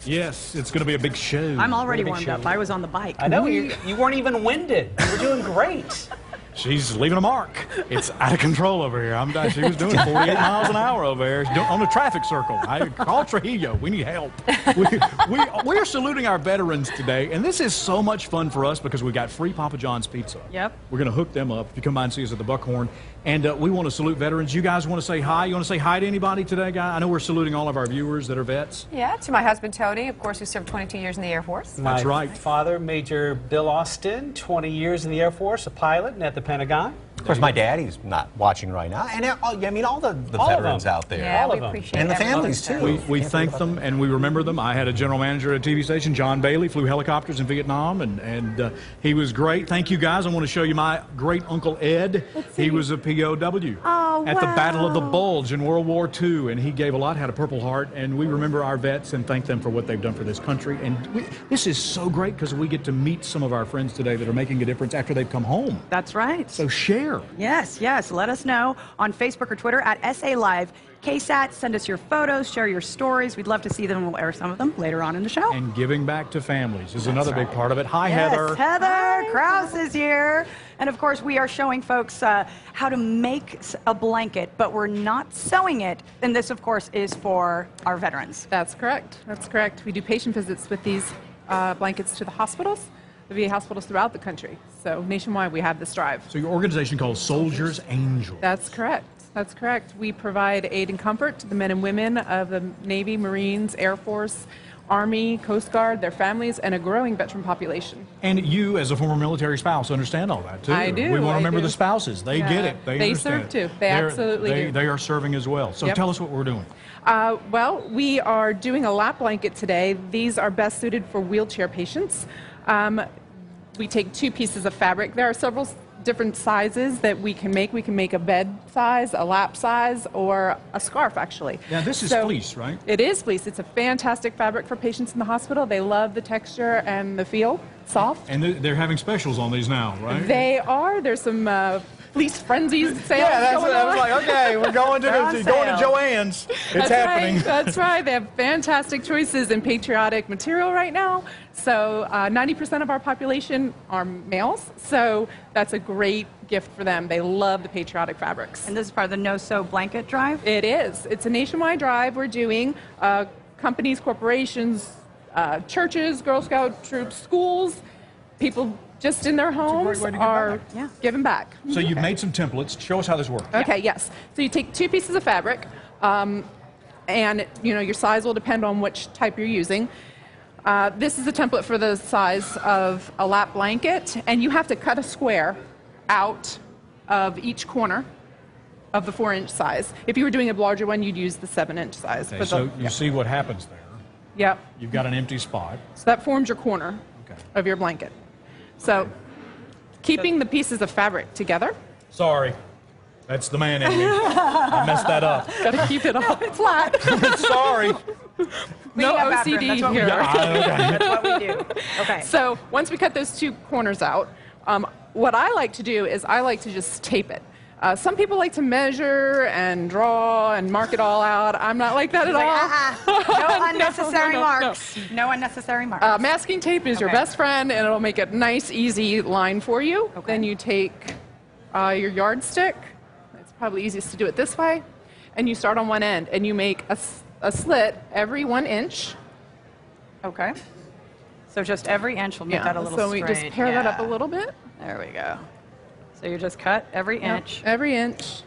Yes, it's going to be a big show. I'm already warmed up. I was on the bike. I know, you weren't even winded. You were doing great. She's leaving a mark. It's out of control over here. She was doing 48 miles an hour over there on the traffic circle. I call Trujillo. We need help. We're saluting our veterans today, and this is so much fun for us because we got free Papa John's pizza. Yep. We're going to hook them up if you come by and see us at the Buckhorn. And we want to salute veterans. You guys want to say hi? You want to say hi to anybody today, guy? I know we're saluting all of our viewers that are vets. Yeah, to my husband, Tony, of course, who served 22 years in the Air Force. That's right. My father, Major Bill Austin, 20 years in the Air Force, a pilot and at the Pentagon. Of course, my dad, he's not watching right now. And I mean, all the veterans out there. Yeah, All we of them. appreciate And the everyone. families, too. We thank them and we remember them. I had a general manager at a TV station, John Bailey, flew helicopters in Vietnam, and he was great. Thank you, guys. I want to show you my great uncle Ed. He was a POW at the Battle of the Bulge in World War II, and he gave a lot, had a Purple Heart, and we remember our vets and thank them for what they've done for this country. And this is so great because we get to meet some of our friends today that are making a difference after they've come home. That's right. So share. Yes. Let us know on Facebook or Twitter at SA Live KSAT. Send us your photos, share your stories. We'd love to see them. We'll air some of them later on in the show. And giving back to families is another big part of it. Hi, Yes, Heather. Heather Kraus is here. And of course, we are showing folks how to make a blanket, but we're not sewing it. And this, of course, is for our veterans. That's correct. That's correct. We do patient visits with these blankets to the hospitals, the VA hospitals throughout the country. So nationwide, we have this drive. So your organization called Soldiers Angels. That's correct. That's correct. We provide aid and comfort to the men and women of the Navy, Marines, Air Force, Army, Coast Guard, their families, and a growing veteran population. And you, as a former military spouse, understand all that, too. I do. We want to I remember do. the spouses. They get it. They understand serve, too. They They're- absolutely do. They are serving as well. So Yep. tell us what we're doing. Well, we are doing a lap blanket today. These are best suited for wheelchair patients. We take 2 pieces of fabric. There are several different sizes that we can make. We can make a bed size, a lap size, or a scarf, actually. Now, this is So fleece, right? It is fleece. It's a fantastic fabric for patients in the hospital. They love the texture and the feel. Soft. And they're having specials on these now, right? They are. There's some fleece frenzies sales Yeah, that's going what I was on. like. Okay, we're going They're on to sale. Joann's. It's That's happening. Right, that's right. They have fantastic choices in patriotic material right now. So 90% of our population are males. So that's a great gift for them. They love the patriotic fabrics. And this is part of the No Sew Blanket Drive. It is. It's a nationwide drive we're doing. Companies, corporations, churches, Girl Scout troops, schools, people just in their homes way to give are back. Yeah. giving back. So you've made some templates. Show us how this works. Okay, yes. So you take 2 pieces of fabric, and your size will depend on which type you're using. This is a template for the size of a lap blanket, and you have to cut a square out of each corner of the 4-inch size. If you were doing a larger one, you'd use the 7-inch size. Okay, so you see what happens there. Yep. You've got an empty spot. So that forms your corner of your blanket. So keeping the pieces of fabric together. Sorry. That's the man in me. I messed that up. Got to keep it all flat. Sorry. No Clean up after him. OCD That's what we here. do. Okay. That's what we do. Okay. So once we cut those 2 corners out, what I like to do is I like to just tape it. Some people like to measure and draw and mark it all out. I'm not like that at all. No unnecessary no. marks. No unnecessary marks. Masking tape is your Okay. best friend, and it'll make a nice, easy line for you. Okay. Then you take your yardstick. It's probably easiest to do it this way. And you start on one end, and you make a slit every 1 inch. Okay. So just every inch will make that a little so straight. we just pair that up a Yeah. little bit. There we go. So you just cut every inch, Every inch.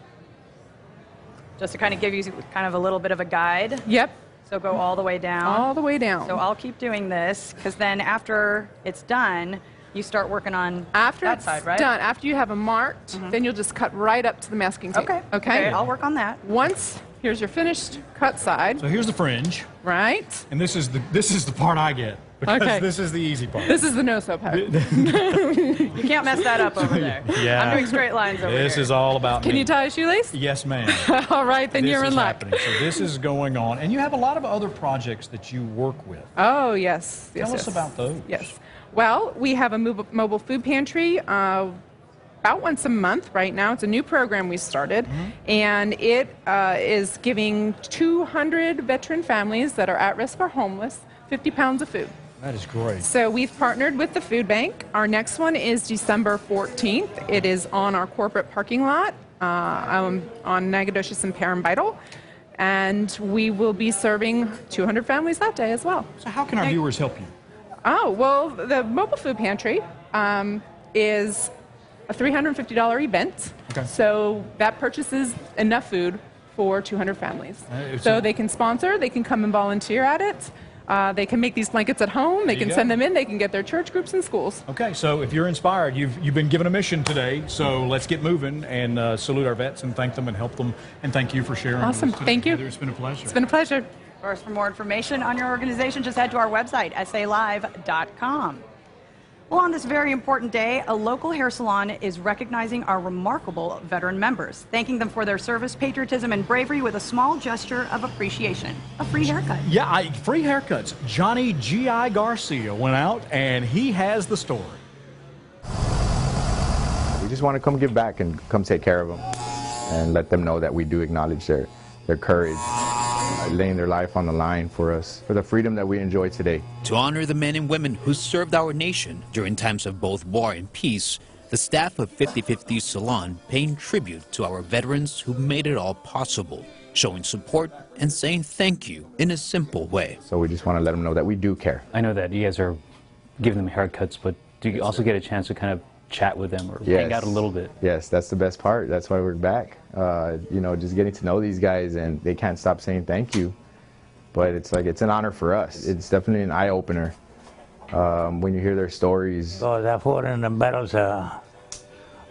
just to kind of give you kind of a little bit of a guide. Yep. So go all the way down. All the way down. So I'll keep doing this, because then after it's done, you start working on After that it's side, right? done, after you have them marked, then you'll just cut right up to the masking tape. Okay. Okay. I'll work on that. Once here's your finished cut side, So here's the fringe, right? and this is the part I get because Okay. this is the easy part. This is the no-sew part. You can't mess that up over there. Yeah. I'm doing straight lines over This here. is all about Can me. you tie a shoelace? Yes, ma'am. All right, then This you're is in luck. happening. So this is going on, and you have a lot of other projects that you work with. Oh, yes. Tell us about those. Yes. Well, we have a mobile food pantry about once a month right now. It's a new program we started, and it is giving 200 veteran families that are at risk or homeless 50 pounds of food. That is great. So we've partnered with the food bank. Our next one is December 14th. It is on our corporate parking lot on Nacogdoches and Paramvital. And we will be serving 200 families that day as well. So how can our viewers help you? Oh, well, the mobile food pantry is a $350 event. Okay. So that purchases enough food for 200 families. So they can sponsor, they can come and volunteer at it. They can make these blankets at home. They can send them in. They can get their church groups and schools. Okay, so if you're inspired, you've been given a mission today. So let's get moving and salute our vets and thank them and help them. And thank you for sharing. Awesome. With us Thank you. together. It's been a pleasure. It's been a pleasure. Of course, for more information on your organization, just head to our website, salive.com. Well, on this very important day, a local hair salon is recognizing our remarkable veteran members, thanking them for their service, patriotism, and bravery with a small gesture of appreciation, a free haircut. Yeah, free haircuts. Johnny G.I. Garcia went out, and he has the story. We just want to come give back and come take care of them and let them know that we do acknowledge their courage, laying their life on the line for us, for the freedom that we enjoy today. To honor the men and women who served our nation during times of both war and peace, the staff of 50/50 Salon paying tribute to our veterans who made it all possible, showing support and saying thank you in a simple way. So we just want to let them know that we do care. I know that you guys are giving them haircuts, but do you also get a chance to kind of chat with them or hang out a little bit? Yes, that's the best part. That's why we're back. You know, just getting to know these guys, and they can't stop saying thank you. But it's like, it's an honor for us. It's definitely an eye-opener when you hear their stories. Because I fought in the battles of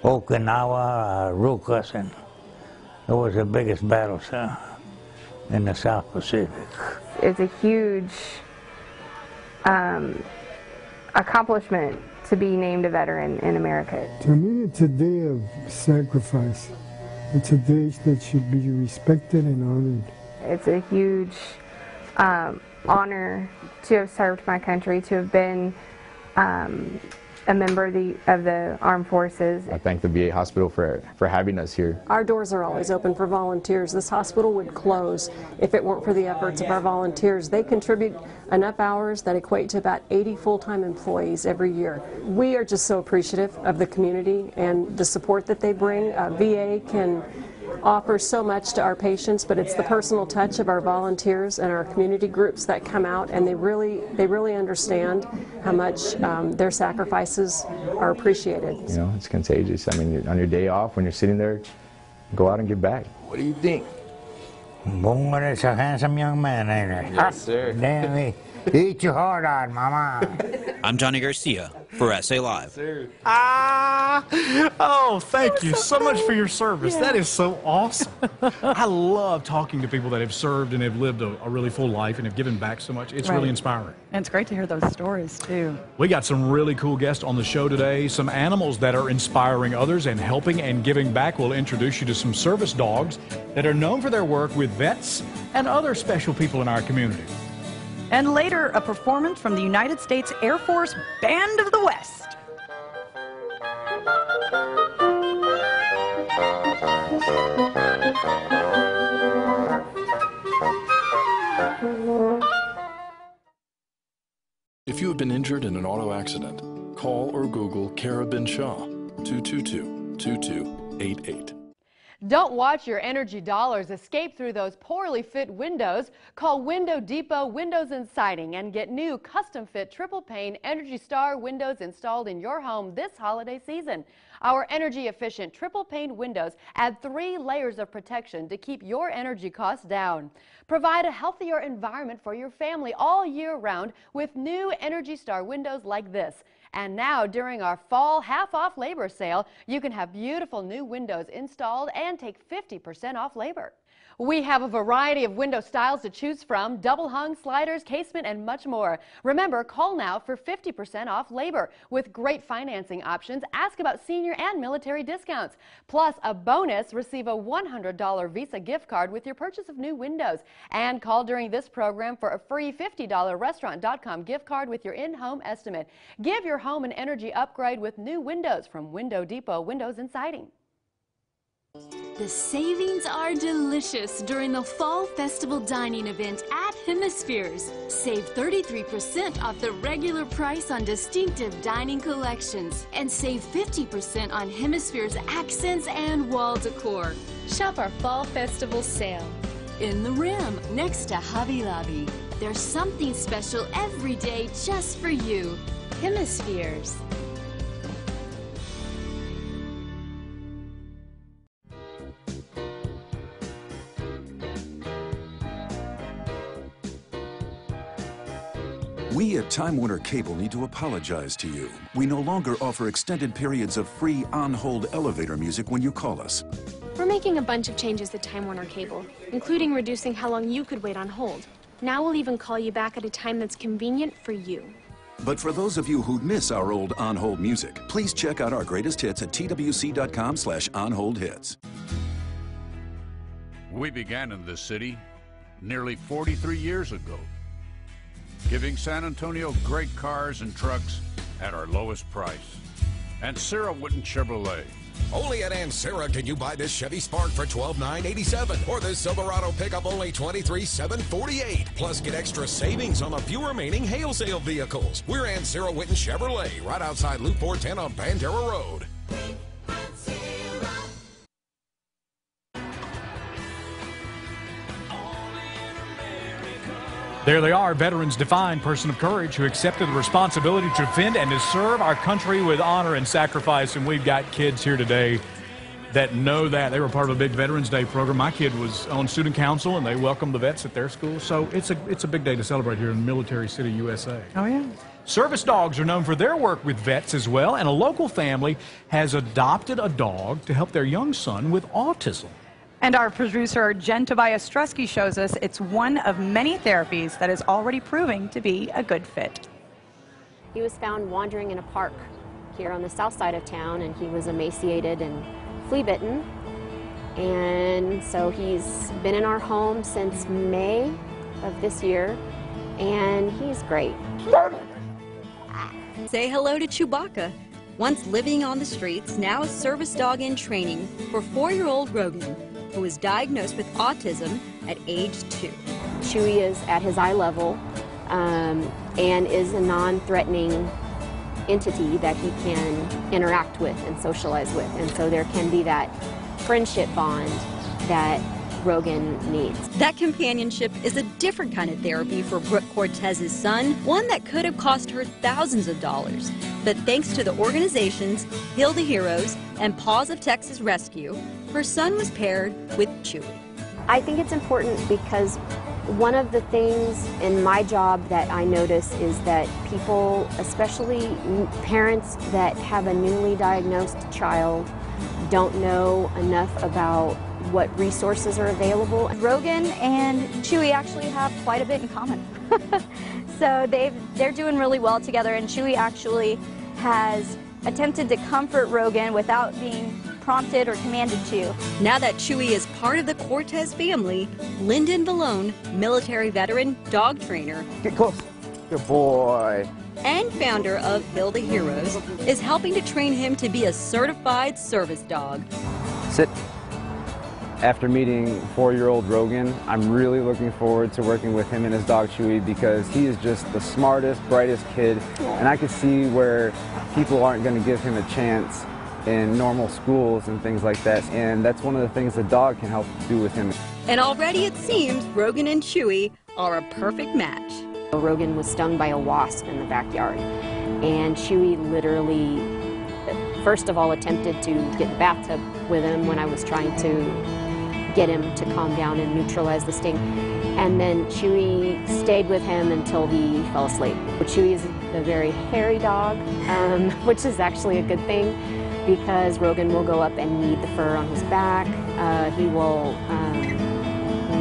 Okinawa, Ruckus, and it was the biggest battles in the South Pacific. It's a huge accomplishment to be named a veteran in America. To me, it's a day of sacrifice. It's a day that should be respected and honored. It's a huge honor to have served my country, to have been a member of the armed forces. I thank the VA hospital for having us here. Our doors are always open for volunteers. This hospital would close if it weren't for the efforts of our volunteers. They contribute enough hours that equate to about 80 full-time employees every year. We are just so appreciative of the community and the support that they bring. VA can offer so much to our patients, but it's the personal touch of our volunteers and our community groups that come out, and they really understand how much their sacrifices are appreciated. You know, it's contagious. I mean, on your day off, when you're sitting there, go out and give back. What do you think? Bunga is a handsome young man, ain't he? Yes, sir. Damn, eat your heart out, mama. I'm Johnny Garcia for SA Live. Oh, thank you so much for your service. That is so awesome. I love talking to people that have served and have lived a really full life and have given back so much. It's really inspiring. And it's great to hear those stories, too. We got some really cool guests on the show today, some animals that are inspiring others and helping and giving back. We'll introduce you to some service dogs that are known for their work with vets and other special people in our community. And later, a performance from the United States Air Force Band of the West. If you have been injured in an auto accident, call or Google Kara Bin Shah, 222-2288. Don't watch your energy dollars escape through those poorly fit windows. Call Window Depot Windows and Siding and get new custom fit triple pane Energy Star windows installed in your home this holiday season. Our energy efficient triple pane windows add 3 layers of protection to keep your energy costs down. Provide a healthier environment for your family all year round with new Energy Star windows like this. And now, during our fall half-off labor sale, you can have beautiful new windows installed and take 50% off labor. We have a variety of window styles to choose from, double hung, sliders, casement, and much more. Remember, call now for 50% off labor. With great financing options, ask about senior and military discounts. Plus, a bonus, receive a $100 Visa gift card with your purchase of new windows. And call during this program for a free $50 Restaurant.com gift card with your in-home estimate. Give your home an energy upgrade with new windows from Window Depot Windows and Siding. The savings are delicious during the Fall Festival Dining event at Hemispheres. Save 33% off the regular price on distinctive dining collections and save 50% on Hemispheres accents and wall decor. Shop our Fall Festival sale. In the Rim, next to Hobby Lobby. There's something special every day just for you. Hemispheres. We at Time Warner Cable need to apologize to you. We no longer offer extended periods of free on-hold elevator music when you call us. We're making a bunch of changes at Time Warner Cable, including reducing how long you could wait on hold. Now we'll even call you back at a time that's convenient for you. But for those of you who'd miss our old on-hold music, please check out our greatest hits at twc.com/onholdhits. We began in this city nearly 43 years ago, giving San Antonio great cars and trucks at our lowest price. Ancera Witten Chevrolet. Only at Ancera can you buy this Chevy Spark for $12,987 or this Silverado pickup only $23,748. Plus get extra savings on a few remaining hail sale vehicles. We're Ancera Witten Chevrolet, right outside Loop 410 on Bandera Road. There they are, veterans defined person of courage who accepted the responsibility to defend and to serve our country with honor and sacrifice. And we've got kids here today that know that. They were part of a big Veterans Day program. My kid was on student council, and they welcomed the vets at their school. So it's a big day to celebrate here in Military City, USA. Oh, yeah. Service dogs are known for their work with vets as well, and a local family has adopted a dog to help their young son with autism. And our producer, Jen Tobias Strusky, shows us it's one of many therapies that is already proving to be a good fit. He was found wandering in a park here on the south side of town, and he was emaciated and flea-bitten. And so he's been in our home since May of this year, and he's great. Say hello to Chewbacca. Once living on the streets, now a service dog in training for 4-year-old Rogan, who was diagnosed with autism at age 2. Chewy is at his eye level and is a non-threatening entity that he can interact with and socialize with. And so there can be that friendship bond that Rogan needs. That companionship is a different kind of therapy for Brooke Cortez's son, one that could have cost her thousands of dollars. But thanks to the organizations Heal the Heroes and Paws of Texas Rescue, her son was paired with Chewy. I think it's important because one of the things in my job that I notice is that people, especially parents that have a newly diagnosed child, don't know enough about what resources are available. Rogan and Chewy actually have quite a bit in common. So they're doing really well together, and Chewy actually has attempted to comfort Rogan without being prompted or commanded to. Now that Chewy is part of the Cortez family, Lyndon Vallone, military veteran, dog trainer, get close, good boy, and founder of Heal the Heroes, is helping to train him to be a certified service dog. Sit. After meeting 4-year-old Rogan, I'm really looking forward to working with him and his dog Chewy because he is just the smartest, brightest kid, and I could see where people aren't going to give him a chance in normal schools and things like that, and that's one of the things the dog can help do with him. And already it seems Rogan and Chewy are a perfect match. Rogan was stung by a wasp in the backyard, and Chewy literally, first of all, attempted to get in the bathtub with him when I was trying to get him to calm down and neutralize the sting. And then Chewy stayed with him until he fell asleep. Chewy is a very hairy dog, which is actually a good thing because Rogan will go up and knead the fur on his back. He will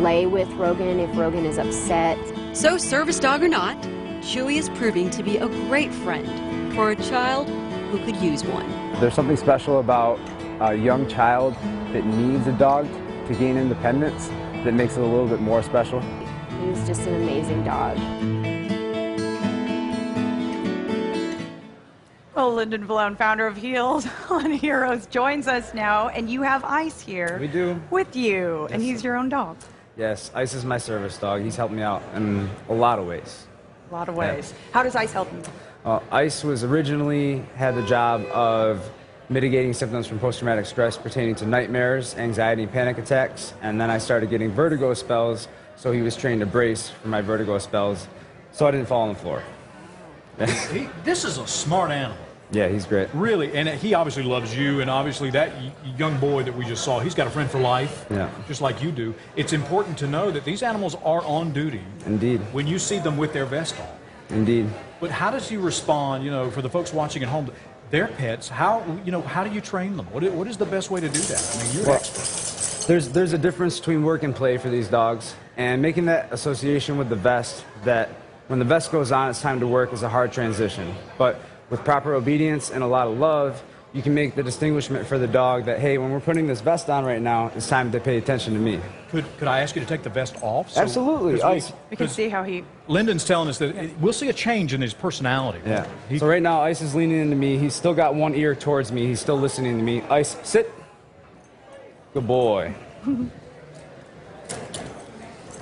lay with Rogan if Rogan is upset. So service dog or not, Chewy is proving to be a great friend for a child who could use one. There's something special about a young child that needs a dog to gain independence that makes it a little bit more special. He's just an amazing dog. Well, Lyndon Valone, founder of Heels on Heroes, joins us now, and you have Ice here. We do. With you, and Yes, he's your own dog. Yes, Ice is my service dog. He's helped me out in a lot of ways. A lot of ways. How does Ice help you? Ice was originally had the job of mitigating symptoms from post-traumatic stress pertaining to nightmares, anxiety, and panic attacks. And then I started getting vertigo spells, so he was trained to brace for my vertigo spells, so I didn't fall on the floor. This is a smart animal. Yeah, he's great. Really, and he obviously loves you, and obviously that young boy that we just saw, he's got a friend for life, Yeah. just like you do. It's important to know that these animals are on duty. Indeed. When you see them with their vest on. Indeed. But how does he respond, for the folks watching at home, their pets, how do you train them? What is the best way to do that? I mean, you're an expert. There's a difference between work and play for these dogs, and making that association with the vest, that when the vest goes on, it's time to work, is a hard transition. But with proper obedience and a lot of love, you can make the distinguishment for the dog that, hey, when we're putting this vest on right now, it's time to pay attention to me. Could I ask you to take the vest off? Absolutely. Ice. We can see how he... Lyndon's telling us that we'll see a change in his personality. Yeah. So right now, Ice is leaning into me. He's still got one ear towards me. He's still listening to me. Ice, sit. Good boy.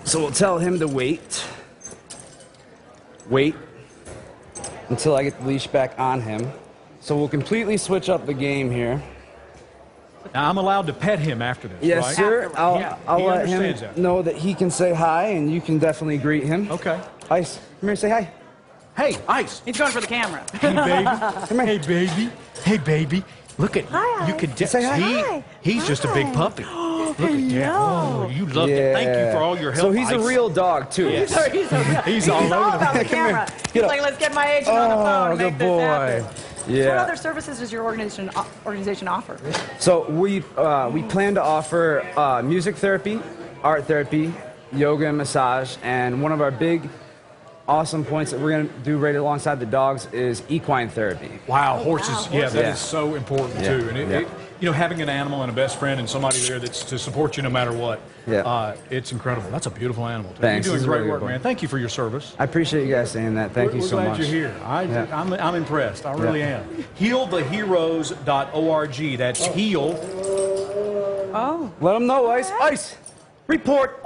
So we'll tell him to wait. Wait until I get the leash back on him. So we'll completely switch up the game here. Now, I'm allowed to pet him after this, Yes, right? sir. I'll He let him understands that. know that he can say hi, and you can definitely greet him. Okay. Ice, come here, say hi. Hey, Ice. He's going for the camera. Hey, baby. Hey, baby. Hey, baby. Look at you can Say hi. He's just a big puppy. Look at that. Oh, you loved it. Thank you for all your help. So he's a Ice. real dog, too. Yes. He's all all over about the the camera. He's like, let's get my agent on the phone and good make this happen. boy. So what Yeah. other services does your organization offer? So we plan to offer music therapy, art therapy, yoga and massage, and one of our big awesome points that we're going to do right alongside the dogs is equine therapy. Wow, horses. Yeah, that is Yeah. so important Yeah. too. And having an animal and a best friend and somebody there that's to support you no matter what. Yeah. It's incredible. That's a beautiful animal. Too. Thanks. You're This doing is great really work, good. man. Thank you for your service. I appreciate you guys saying that. Thank you so We're much. glad you're here. I'm impressed. I really Yeah. am. HealTheHeroes.org. That's heal. Oh. Let them know, Ice. Ice, report.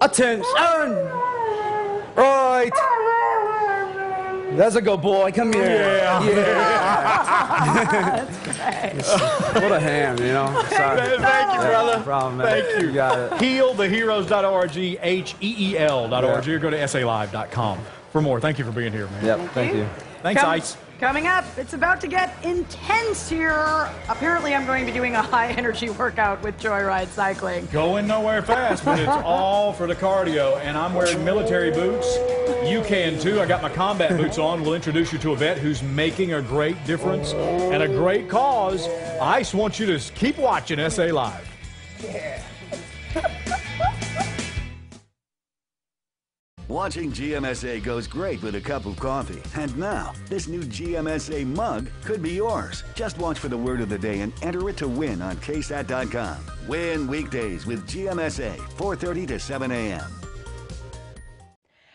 Attention. Right. That's a good boy. Come here. That's great. What a ham, Sorry. Thank you, brother. No problem, man. Thank you. You got it. HealTheHeroes.org, HEEL.org. Or go to SALive.com for more. Thank you for being here, man. Yep, thank you. Thanks, Ice. Coming up, it's about to get intense here. Apparently, I'm going to be doing a high-energy workout with Joyride Cycling. Going nowhere fast, but it's all for the cardio. And I'm wearing military boots. You can too. I got my combat boots on. We'll introduce you to a vet who's making a great difference and a great cause. Ice wants you to keep watching SA Live. Watching GMSA goes great with a cup of coffee. And now, this new GMSA mug could be yours. Just watch for the word of the day and enter it to win on KSAT.com. Win weekdays with GMSA, 4:30 to 7 a.m.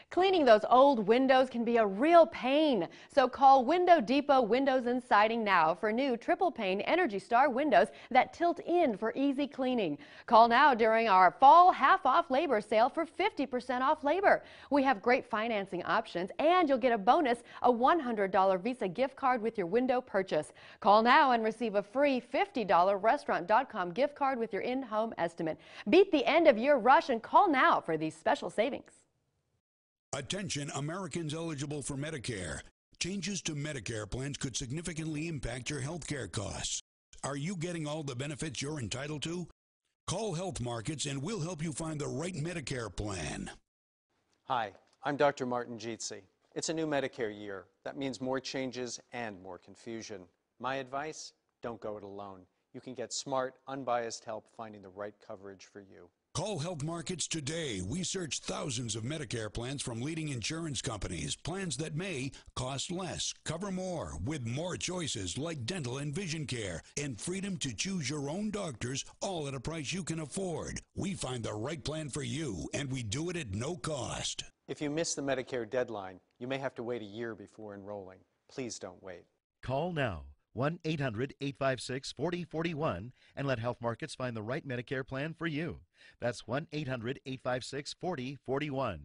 Cleaning those old windows can be a real pain, so call Window Depot Windows and Siding now for new triple pane Energy Star windows that tilt in for easy cleaning. Call now during our fall half-off labor sale for 50% off labor. We have great financing options, and you'll get a bonus, a $100 Visa gift card with your window purchase. Call now and receive a free $50 Restaurant.com gift card with your in-home estimate. Beat the end of year rush and call now for these special savings. Attention Americans eligible for Medicare. Changes to Medicare plans could significantly impact your health care costs. Are you getting all the benefits you're entitled to? Call Health Markets and we'll help you find the right Medicare plan. Hi, I'm Dr. Martin Jeetsi. It's a new Medicare year. That means more changes and more confusion. My advice? Don't go it alone. You can get smart, unbiased help finding the right coverage for you. Call Health Markets today. We searched thousands of Medicare plans from leading insurance companies. Plans that may cost less, cover more, with more choices like dental and vision care, and freedom to choose your own doctors, all at a price you can afford. We find the right plan for you, and we do it at no cost. If you miss the Medicare deadline, you may have to wait a year before enrolling. Please don't wait. Call now, 1-800-856-4041, and let Health Markets find the right Medicare plan for you. That's 1-800-856-4041.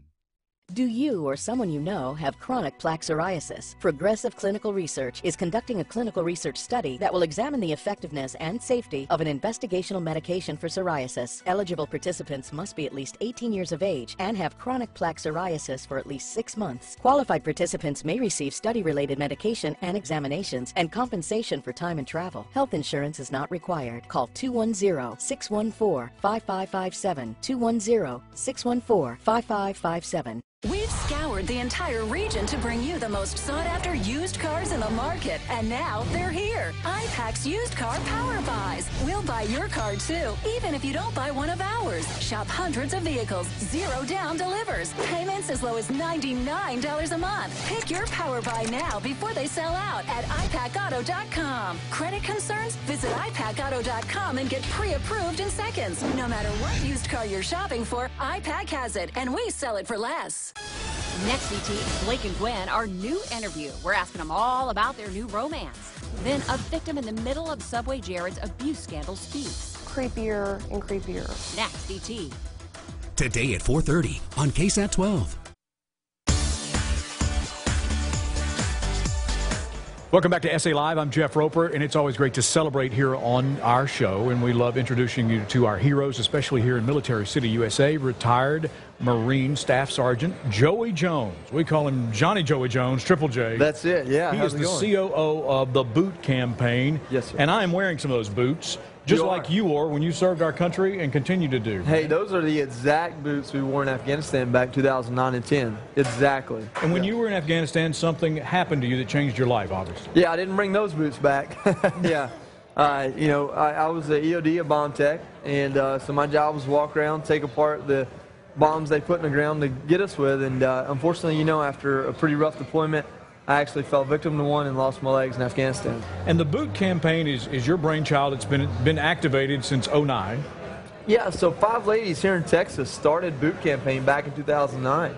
Do you or someone you know have chronic plaque psoriasis? Progressive Clinical Research is conducting a clinical research study that will examine the effectiveness and safety of an investigational medication for psoriasis. Eligible participants must be at least 18 years of age and have chronic plaque psoriasis for at least 6 months. Qualified participants may receive study-related medication and examinations and compensation for time and travel. Health insurance is not required. Call 210-614-5557, 210-614-5557. We've scoured the entire region to bring you the most sought-after used cars in the market, and now they're here. iPAC's Used Car Power Buys. We'll buy your car too, even if you don't buy one of ours. Shop hundreds of vehicles, 0 down delivers. Payments as low as $99 a month. Pick your Power Buy now before they sell out at iPACauto.com. Credit concerns? Visit iPACauto.com and get pre-approved in seconds. No matter what used car you're shopping for, iPAC has it, and we sell it for less. Next, ET, Blake and Gwen, our new interview. We're asking them all about their new romance. Then a victim in the middle of Subway Jared's abuse scandal speaks. Creepier and creepier. Next, ET. Today at 4:30 on KSAT 12. Welcome back to SA Live. I'm Jeff Roper, and it's always great to celebrate here on our show, and we love introducing you to our heroes, especially here in Military City, USA. Retired Marine Staff Sergeant Joey Jones. We call him Johnny Joey Jones, Triple J. That's it, yeah. He is the COO of the Boot Campaign. Yes, sir. And I am wearing some of those boots, just like you wore when you served our country and continue to do. Hey, those are the exact boots we wore in Afghanistan back 2009 and 10. Exactly. And when you were in Afghanistan, something happened to you that changed your life, obviously. Yeah, I didn't bring those boots back. Yeah. You know, I was an EOD, a bomb tech, and so my job was walk around, take apart the bombs they put in the ground to get us with, and unfortunately, you know, after a pretty rough deployment, I actually fell victim to one and lost my legs in Afghanistan. And the Boot Campaign is your brainchild. It's been activated since '09. Yeah, so 5 ladies here in Texas started Boot Campaign back in 2009.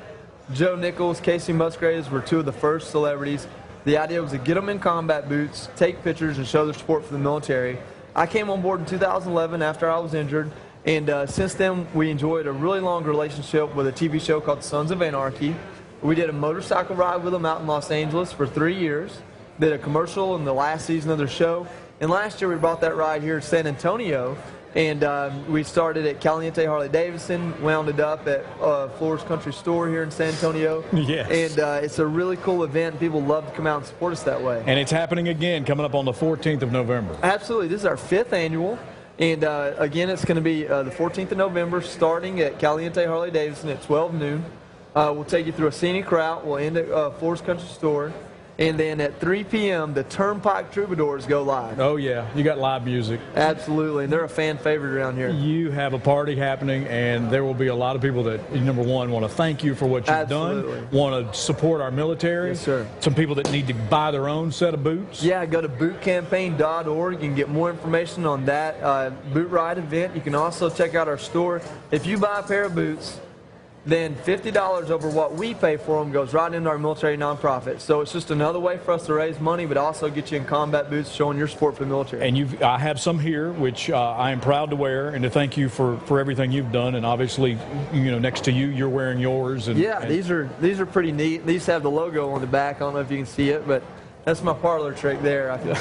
Joe Nichols, Casey Musgraves were 2 of the first celebrities. The idea was to get them in combat boots, take pictures, and show their support for the military. I came on board in 2011 after I was injured, and since then we enjoyed a really long relationship with a TV show called Sons of Anarchy. We did a motorcycle ride with them out in Los Angeles for 3 years, did a commercial in the last season of their show, and last year we brought that ride here to San Antonio, and we started at Caliente Harley-Davidson, wound it up at Floor's Country Store here in San Antonio. Yes. And it's a really cool event, and people love to come out and support us that way. And it's happening again, coming up on the 14th of November. Absolutely. This is our 5th annual. And again, it's going to be the 14th of November, starting at Caliente Harley-Davidson at 12 noon. We'll take you through a scenic route. We'll end at Floor's Country Store. And then at 3 p.m., the Turnpike Troubadours go live. Oh, yeah. You got live music. Absolutely. And they're a fan favorite around here. You have a party happening, and there will be a lot of people that, number one, want to thank you for what you've done, want to support our military. Yes, sir. Some people that need to buy their own set of boots. Yeah, go to bootcampaign.org. You can get more information on that boot ride event. You can also check out our store. If you buy a pair of boots, then $50 over what we pay for them goes right into our military nonprofit. So it's just another way for us to raise money, but also get you in combat boots, showing your support for the military. And I have some here, which I am proud to wear, and to thank you for everything you've done. And obviously, you know, next to you, you're wearing yours. And, yeah, these are pretty neat. These have the logo on the back. I don't know if you can see it, but that's my parlor trick there. I can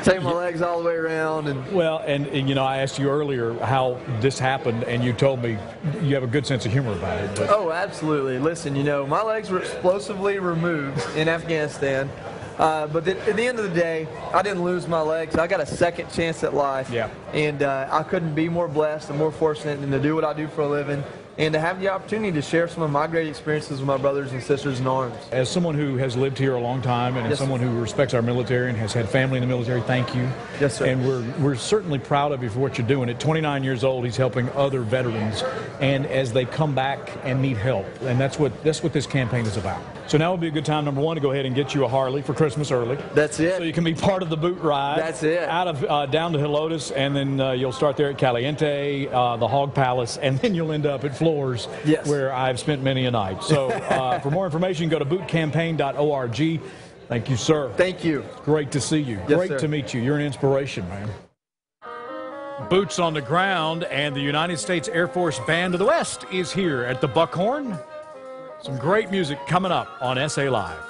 take my legs all the way around. And you know, I asked you earlier how this happened, and you told me you have a good sense of humor about it. But. Oh, absolutely. Listen, you know, my legs were explosively removed in Afghanistan. But at the end of the day, I didn't lose my legs. I got a second chance at life. Yeah. And I couldn't be more blessed and more fortunate than to do what I do for a living, and to have the opportunity to share some of my great experiences with my brothers and sisters in arms. As someone who has lived here a long time, and as someone who respects our military and has had family in the military, thank you. Yes, sir. And we're certainly proud of you for what you're doing. At 29 years old, he's helping other veterans, and as they come back and need help, and that's what this campaign is about. So now would be a good time, number one, to go ahead and get you a Harley for Christmas early. That's it. So you can be part of the boot ride. That's it. Out of down to Helotes, and then you'll start there at Caliente, the Hog Palace, and then you'll end up at Floors. Yes. Where I've spent many a night. So for more information, go to bootcampaign.org. Thank you, sir. Thank you. Great to see you. Yes, Great sir. to meet you. You're an inspiration, man. Boots on the ground, and the United States Air Force Band of the West is here at the Buckhorn. Some great music coming up on SA Live.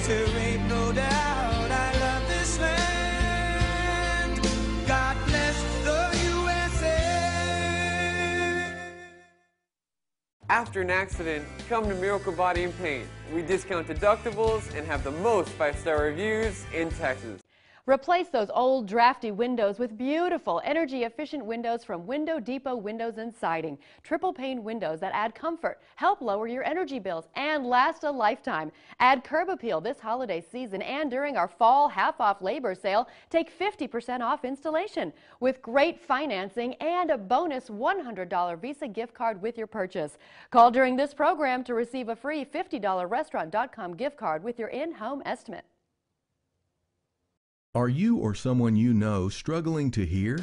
There ain't no doubt I love this land. God bless the USA. After an accident, come to Miracle Body and Paint. We discount deductibles and have the most 5-star reviews in Texas. Replace those old drafty windows with beautiful energy-efficient windows from Window Depot Windows and Siding. Triple pane windows that add comfort, help lower your energy bills, and last a lifetime. Add curb appeal this holiday season and during our fall half-off labor sale, take 50% off installation with great financing and a bonus $100 Visa gift card with your purchase. Call during this program to receive a free $50 Restaurant.com gift card with your in-home estimate. Are you or someone you know struggling to hear?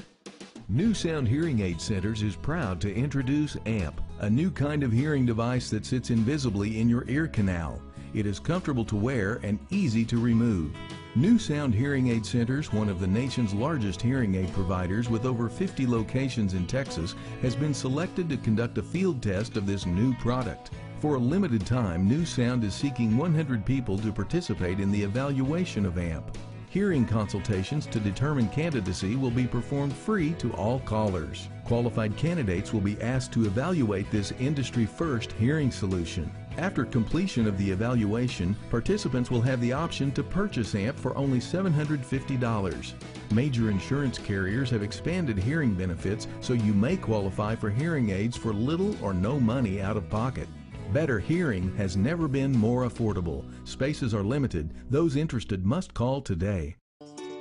New Sound Hearing Aid Centers is proud to introduce AMP, a new kind of hearing device that sits invisibly in your ear canal. It is comfortable to wear and easy to remove. New Sound Hearing Aid Centers, one of the nation's largest hearing aid providers with over 50 locations in Texas, has been selected to conduct a field test of this new product. For a limited time, New Sound is seeking 100 people to participate in the evaluation of AMP. Hearing consultations to determine candidacy will be performed free to all callers. Qualified candidates will be asked to evaluate this industry-first hearing solution. After completion of the evaluation, participants will have the option to purchase AMP for only $750. Major insurance carriers have expanded hearing benefits, so you may qualify for hearing aids for little or no money out of pocket. Better hearing has never been more affordable. Spaces are limited. Those interested must call today.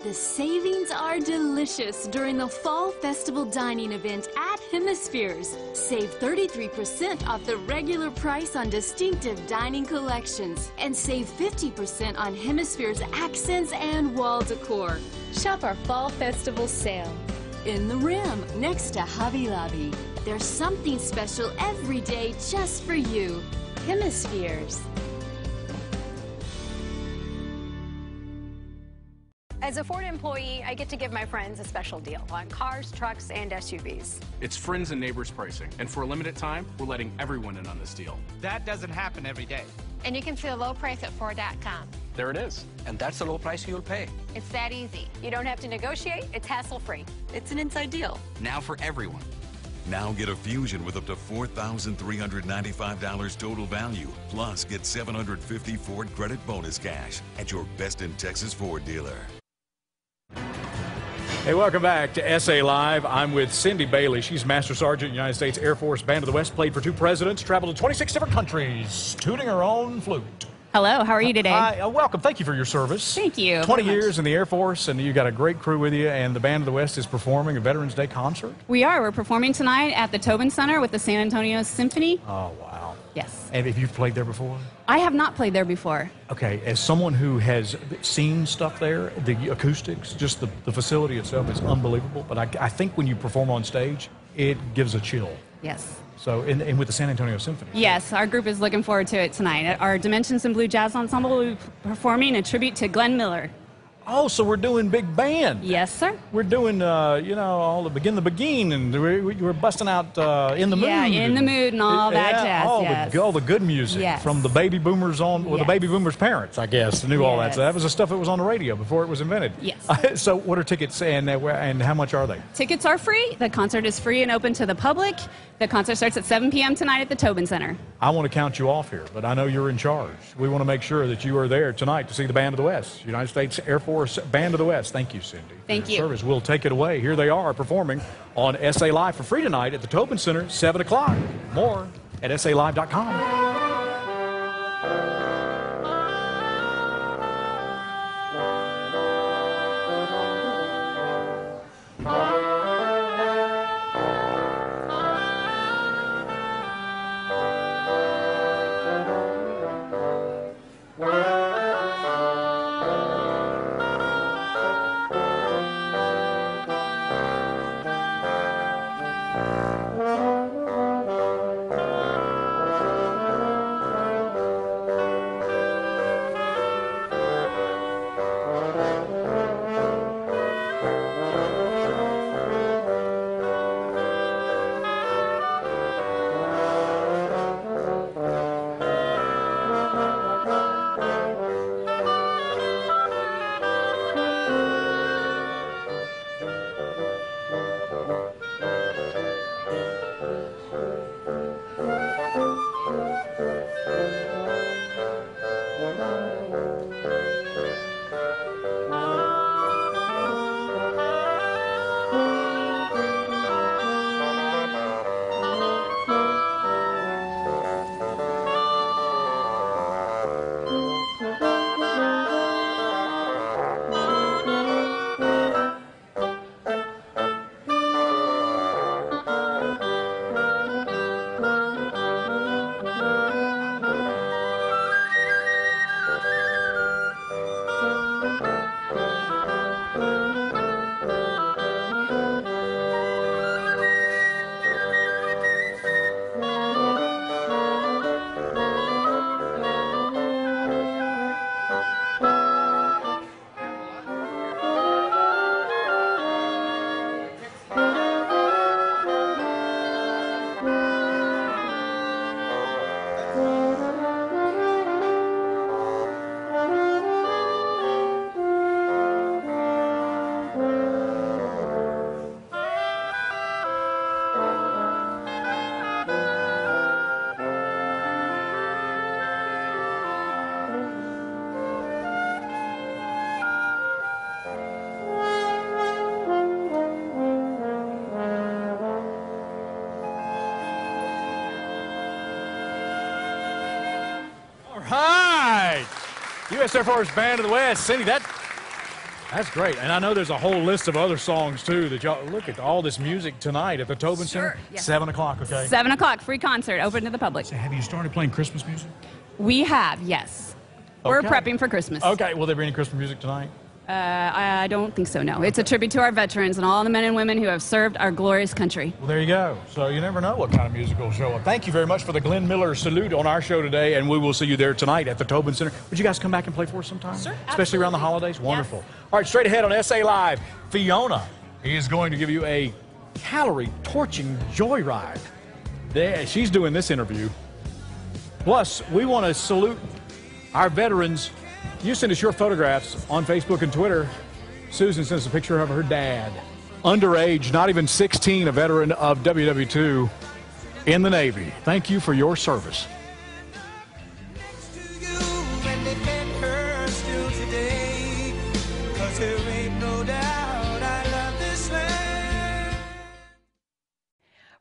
The savings are delicious during the Fall Festival Dining event at Hemispheres. Save 33% off the regular price on distinctive dining collections and save 50% on Hemispheres accents and wall decor. Shop our Fall Festival sale. In the Rim, next to Hobby Lobby. There's something special every day just for you. Hemispheres. As a Ford employee, I get to give my friends a special deal on cars, trucks, and SUVs. It's friends and neighbors pricing, and for a limited time, we're letting everyone in on this deal. That doesn't happen every day. And you can see a low price at Ford.com. There it is. And that's the low price you'll pay. It's that easy. You don't have to negotiate. It's hassle-free. It's an inside deal. Now for everyone. Now get a Fusion with up to $4,395 total value. Plus, get $750 Ford credit bonus cash at your best in Texas Ford dealer. Hey, welcome back to SA Live. I'm with Cindy Bailey. She's Master Sergeant, United States Air Force Band of the West, played for 2 presidents, traveled to 26 different countries, tooting her own flute. Hello, how are you today? Hi, welcome. Thank you for your service. Thank you. 20 years in the Air Force, and you got a great crew with you, and the Band of the West is performing a Veterans Day concert? We are. We're performing tonight at the Tobin Center with the San Antonio Symphony. Oh, wow. Yes. And have you played there before? I have not played there before. Okay, as someone who has seen stuff there, the acoustics, just the facility itself is unbelievable, but I think when you perform on stage, it gives a chill. Yes. So, and with the San Antonio Symphony. Yes, our group is looking forward to it tonight. Our Dimensions in Blue Jazz Ensemble will be performing a tribute to Glenn Miller. Oh, so we're doing big band. Yes, sir. We're doing, all the Begin the Begin, and we're busting out In the Mood. Yeah, In the Mood and all that jazz, all the good music from the baby boomers the baby boomers' parents, I guess, knew all that. So that was the stuff that was on the radio before it was invented. Yes. So what are tickets, and how much are they? Tickets are free. The concert is free and open to the public. The concert starts at 7 p.m. tonight at the Tobin Center. I want to count you off here, but I know you're in charge. We want to make sure that you are there tonight to see the Band of the West, United States Air Force Band of the West. Thank you, Cindy. Thank you. Service. We'll take it away. Here they are performing on SA Live for free tonight at the Tobin Center, 7 o'clock. More at SALive.com. U.S. Air Force Band of the West. Cindy, that's great. And I know there's a whole list of other songs, too, that y'all look at all this music tonight at the Tobin Center. Yes. 7 o'clock, okay? 7 o'clock, free concert, open to the public. So have you started playing Christmas music? We have, yes. We're Okay. prepping for Christmas. Okay, will there be any Christmas music tonight? I don't think so, no. It's a tribute to our veterans and all the men and women who have served our glorious country. Well, there you go. So you never know what kind of music will show up. Thank you very much for the Glenn Miller salute on our show today, and we will see you there tonight at the Tobin Center. Would you guys come back and play for us sometime? Sure, Especially around the holidays? Wonderful. All right, straight ahead on SA Live, Fiona is going to give you a calorie-torching joyride. There, she's doing this interview. Plus, we want to salute our veterans. You send us your photographs on Facebook and Twitter. Susan sent us a picture of her dad. Underage, not even 16, a veteran of WW2 in the Navy. Thank you for your service. And they can hurt still today, 'cause there ain't no doubt I love this land.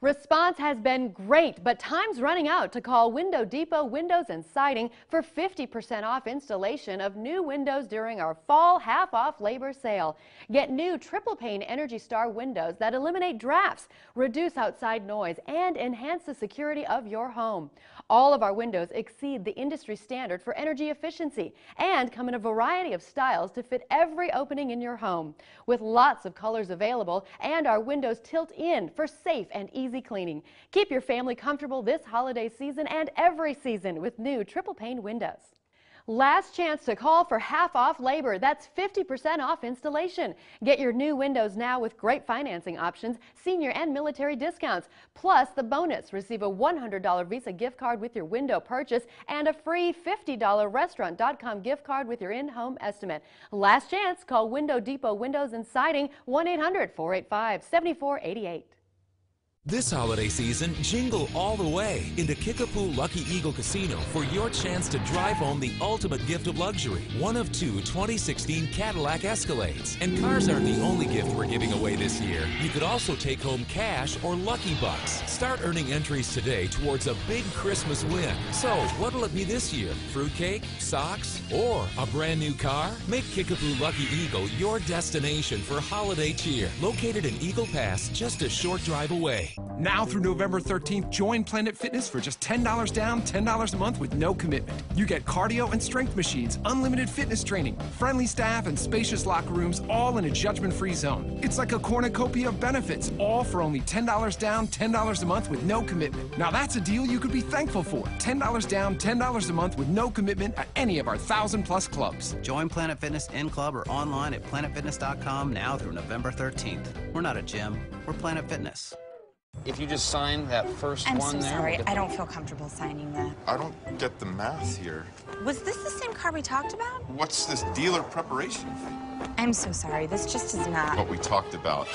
Response has been great, but time's running out to call Window Depot Windows and Siding for 50% off installation of new windows during our fall half-off labor sale. Get new triple pane Energy Star windows that eliminate drafts, reduce outside noise, and enhance the security of your home. All of our windows exceed the industry standard for energy efficiency and come in a variety of styles to fit every opening in your home. With lots of colors available, and our windows tilt in for safe and easy cleaning. Keep your family comfortable this holiday season and every season with new triple pane windows. Last chance to call for half-off labor. That's 50% off installation. Get your new windows now with great financing options, senior and military discounts. Plus, the bonus, receive a $100 Visa gift card with your window purchase and a free $50 Restaurant.com gift card with your in-home estimate. Last chance, call Window Depot Windows and Siding, 1-800-485-7488. This holiday season, jingle all the way into Kickapoo Lucky Eagle Casino for your chance to drive home the ultimate gift of luxury. One of two 2016 Cadillac Escalades. And cars aren't the only gift we're giving away this year. You could also take home cash or Lucky Bucks. Start earning entries today towards a big Christmas win. So, what'll it be this year? Fruitcake, socks, or a brand new car? Make Kickapoo Lucky Eagle your destination for holiday cheer. Located in Eagle Pass, just a short drive away. Now through November 13th, join Planet Fitness for just $10 down, $10 a month with no commitment. You get cardio and strength machines, unlimited fitness training, friendly staff, and spacious locker rooms, all in a judgment-free zone. It's like a cornucopia of benefits, all for only $10 down, $10 a month with no commitment. Now that's a deal you could be thankful for. $10 down, $10 a month with no commitment at any of our 1,000+ clubs. Join Planet Fitness in club or online at planetfitness.com now through November 13th. We're not a gym, we're Planet Fitness. If you just sign that first I'm one so there. sorry. I don't feel comfortable signing that. I don't get the math here. Was this the same car we talked about? What's this dealer preparation thing? I'm so sorry. This just is not. What we talked about.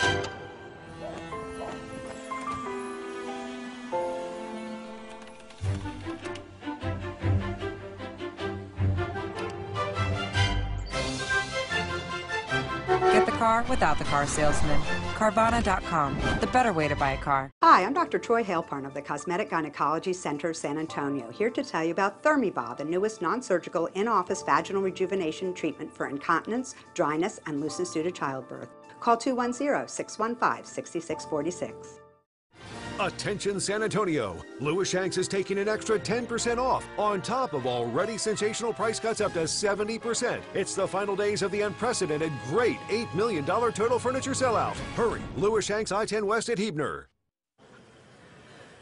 Get the car without the car salesman. Carvana.com, the better way to buy a car. Hi, I'm Dr. Troy Haleparn of the Cosmetic Gynecology Center of San Antonio, here to tell you about Thermiva, the newest non-surgical in-office vaginal rejuvenation treatment for incontinence, dryness, and looseness due to childbirth. Call 210-615-6646. Attention San Antonio, Louis Shanks is taking an extra 10% off on top of already sensational price cuts up to 70%. It's the final days of the unprecedented great $8 million total furniture sellout. Hurry, Louis Shanks I-10 West at Huebner.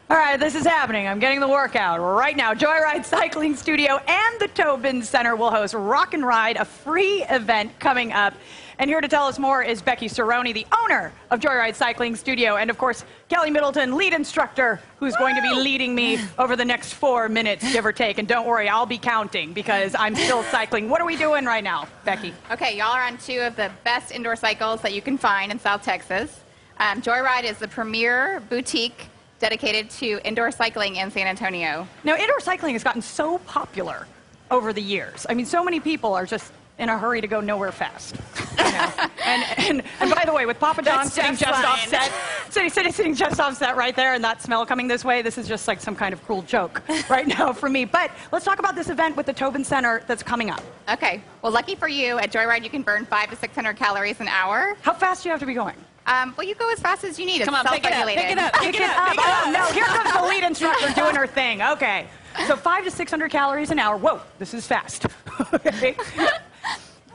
All right, this is happening. I'm getting the workout right now. Joyride Cycling Studio and the Tobin Center will host Rock and Ride, a free event coming up. And here to tell us more is Becky Cerrone, the owner of Joyride Cycling Studio, and of course, Kelly Middleton, lead instructor, who's going to be leading me over the next 4 minutes, give or take. And don't worry, I'll be counting because I'm still cycling. What are we doing right now, Becky? Okay, y'all are on two of the best indoor cycles that you can find in South Texas. Joyride is the premier boutique dedicated to indoor cycling in San Antonio. Now, indoor cycling has gotten so popular over the years. I mean, so many people are just in a hurry to go nowhere fast. You know? and by the way, with Papa John sitting just offset, So he's sitting just offset right there, and that smell coming this way, this is just like some kind of cruel joke right now for me. But let's talk about this event with the Tobin Center that's coming up. Okay. Well, lucky for you, at Joyride you can burn 500 to 600 calories an hour. How fast do you have to be going? Well, you go as fast as you need. Come on, It's pick it up, self-regulated. pick it up, pick it up. Oh, no, here comes the lead instructor doing her thing. Okay. So 500 to 600 calories an hour. Whoa, this is fast. Okay.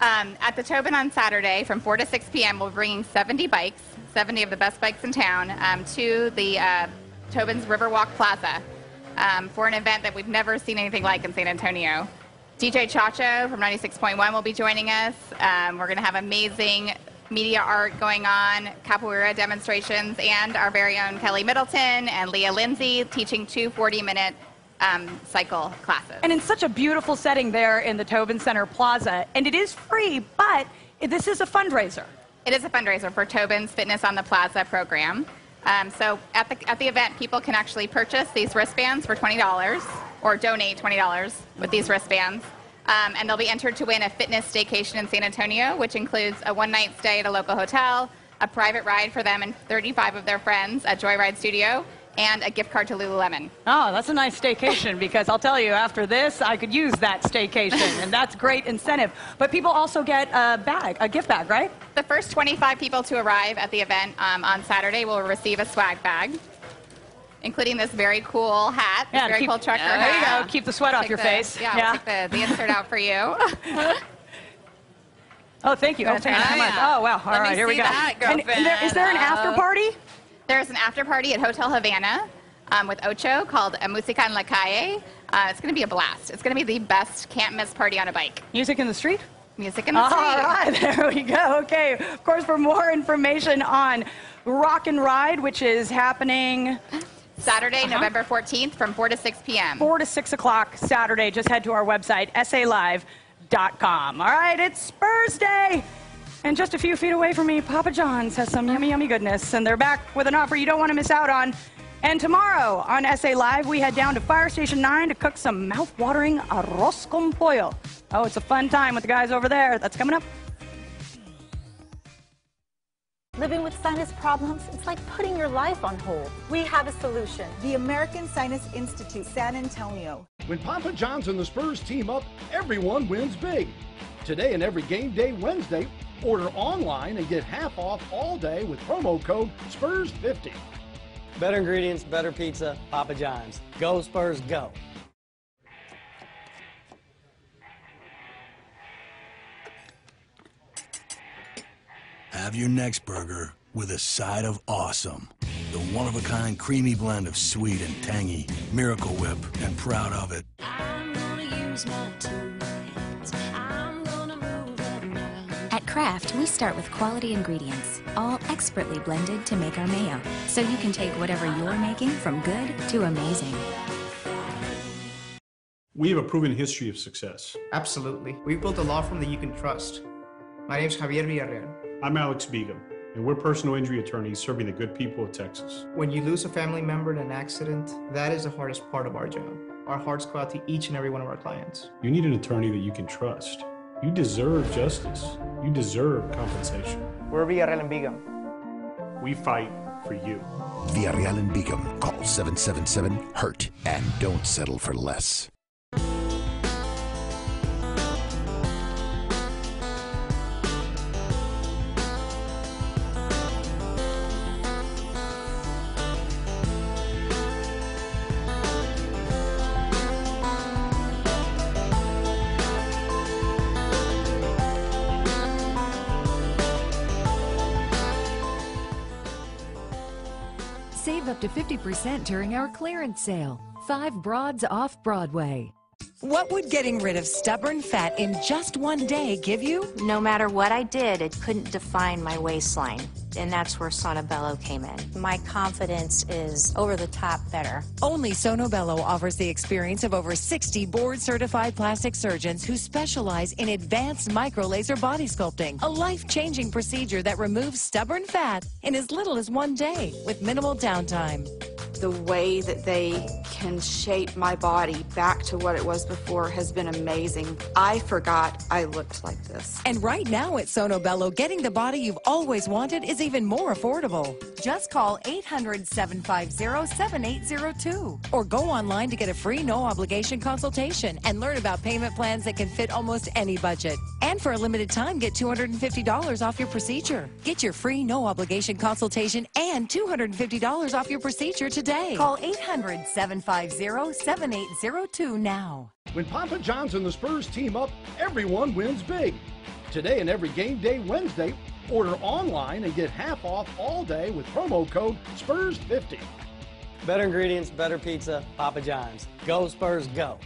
At the Tobin on Saturday from 4 to 6 p.m., we're bringing 70 bikes, 70 of the best bikes in town, to the Tobin's Riverwalk Plaza for an event that we've never seen anything like in San Antonio. DJ Chacho from 96.1 will be joining us. We're going to have amazing media art going on, capoeira demonstrations, and our very own Kelly Middleton and Leah Lindsay teaching 2 40-minute cycle classes. And in such a beautiful setting there in the Tobin Center Plaza, and it is free, but this is a fundraiser. It is a fundraiser for Tobin's Fitness on the Plaza program. So at the event, people can actually purchase these wristbands for $20 or donate $20 with these wristbands. And they'll be entered to win a fitness staycation in San Antonio, which includes a one-night stay at a local hotel, a private ride for them and 35 of their friends at Joyride Studio, and a gift card to Lululemon. Oh, that's a nice staycation, because I'll tell you, after this, I could use that staycation, and that's great incentive. But people also get a gift bag, right? The first 25 people to arrive at the event on Saturday will receive a swag bag, including this very cool hat, this very cool trucker hat. There you go, keep the sweat off your face. Yeah, we'll take the insert out for you. Oh, thank you. Oh, thank you so much. Oh, wow. All right, here we go. And is there an after party? There's an after party at Hotel Havana with Ocho called Música en la Calle. It's going to be a blast. It's going to be the best can't-miss party on a bike. Music in the street? Music in the street. All right, there we go. Okay, of course, for more information on Rock and Ride, which is happening Saturday, November 14th from 4 to 6 p.m. 4 to 6 o'clock Saturday. Just head to our website, salive.com. All right, it's Spurs Day. And just a few feet away from me, Papa John's has some yummy, yummy goodness. And they're back with an offer you don't want to miss out on. And tomorrow on SA Live, we head down to Fire Station 9 to cook some mouth-watering arroz con pollo. Oh, it's a fun time with the guys over there. That's coming up. Living with sinus problems, it's like putting your life on hold. We have a solution. The American Sinus Institute, San Antonio. When Papa John's and the Spurs team up, everyone wins big. Today and every game day Wednesday, order online and get half off all day with promo code SPURS50. Better ingredients, better pizza, Papa John's. Go Spurs, go. Have your next burger with a side of awesome. The one-of-a-kind creamy blend of sweet and tangy. Miracle Whip, and proud of it. I'm gonna use my two hands. I'm gonna move around. At Kraft, we start with quality ingredients, all expertly blended to make our mayo. So you can take whatever you're making from good to amazing. We have a proven history of success. Absolutely. We've built a law firm that you can trust. My name is Javier Villarreal. I'm Alex Begum, and we're personal injury attorneys serving the good people of Texas. When you lose a family member in an accident, that is the hardest part of our job. Our hearts go out to each and every one of our clients. You need an attorney that you can trust. You deserve justice. You deserve compensation. We're Villarreal and Begum. We fight for you. Villarreal and Begum. Call 777-HURT and don't settle for less. Save up to 50% during our clearance sale. 5 broads off Broadway. What would getting rid of stubborn fat in just one day give you? No matter what I did, it couldn't define my waistline. And that's where Sonobello came in. My confidence is over the top better. Only Sonobello offers the experience of over 60 board-certified plastic surgeons who specialize in advanced micro-laser body sculpting, a life-changing procedure that removes stubborn fat in as little as one day with minimal downtime. The way that they can shape my body back to what it was before has been amazing. I forgot I looked like this. And right now at Sonobello, getting the body you've always wanted is is even more affordable. Just call 800-750-7802 or go online to get a free no-obligation consultation and learn about payment plans that can fit almost any budget. And for a limited time, get $250 off your procedure. Get your free no-obligation consultation and $250 off your procedure today. Call 800-750-7802 now. When Papa John's and the Spurs team up, everyone wins big. Today and every game day Wednesday, order online and get half off all day with promo code SPURS50. Better ingredients, better pizza, Papa John's. Go Spurs, go.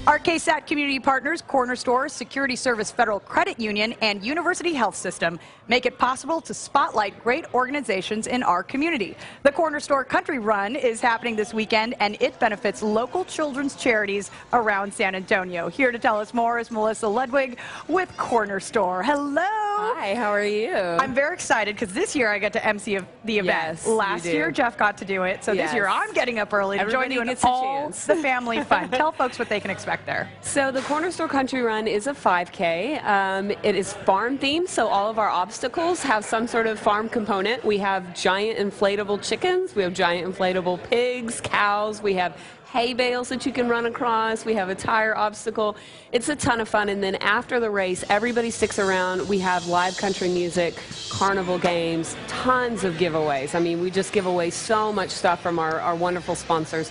Our KSAT community partners, Corner Store, Security Service Federal Credit Union, and University Health System make it possible to spotlight great organizations in our community. The Corner Store Country Run is happening this weekend, and it benefits local children's charities around San Antonio. Here to tell us more is Melissa Ludwig with Corner Store. Hello. Hi, how are you? I'm very excited because this year I get to MC the event. Yes, Last year Jeff got to do it, so this year I'm getting up early to join you in all the family fun. Tell folks what they can expect there. So the Corner Store Country Run is a 5K. It is farm themed, so all of our obstacles have some sort of farm component. We have giant inflatable chickens, we have giant inflatable pigs, cows, we have hay bales that you can run across, we have a tire obstacle. It's a ton of fun, and then after the race, everybody sticks around. We have live country music, carnival games, tons of giveaways. I mean, we just give away so much stuff from our wonderful sponsors.